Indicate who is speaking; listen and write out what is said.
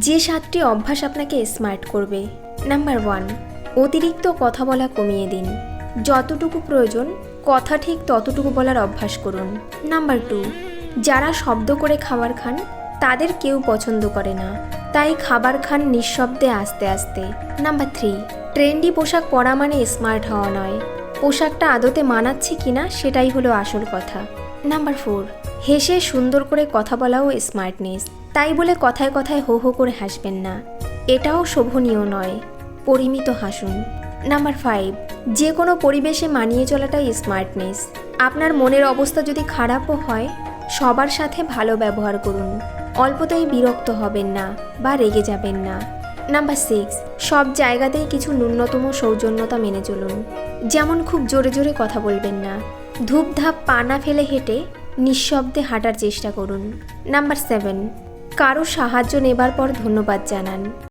Speaker 1: যে 7টি অভ্যাস আপনাকে স্মার্ট করবে। নাম্বার 1, অতিরিক্ত কথা বলা কমিয়ে দিন। যতটুকু প্রয়োজন কথা ঠিক ততটুকু বলার অভ্যাস করুন। নাম্বার 2, যারা শব্দ করে খাবার খান তাদের কেউ পছন্দ করে না, তাই খাবার খান নিঃশব্দে আস্তে আস্তে। নাম্বার 3, ট্রেন্ডি পোশাক পরা মানে স্মার্ট হওয়া নয়, পোশাকটা আদতে মানাচ্ছে কিনা সেটাই হলো আসল কথা। নাম্বার 4, হেসে সুন্দর করে কথা বলাও স্মার্টনেস, তাই বলে কথায় কথায় হো হো করে হাসবেন না, এটাও শোভনীয় নয়, পরিমিত হাসুন। নাম্বার 5, যে কোনো পরিবেশে মানিয়ে চলাটাই স্মার্টনেস। আপনার মনের অবস্থা যদি খারাপও হয় সবার সাথে ভালো ব্যবহার করুন, অল্পতেই বিরক্ত হবেন না বা রেগে যাবেন না। নাম্বার 6, সব জায়গাতেই কিছু ন্যূনতম সৌজন্যতা মেনে চলুন, যেমন খুব জোরে জোরে কথা বলবেন না, ধূপধাপ পা না ফেলে হেঁটে নিঃশব্দে হাঁটার চেষ্টা করুন। নাম্বার 7, কারো সাহায্য নেবার পর ধন্যবাদ জানান।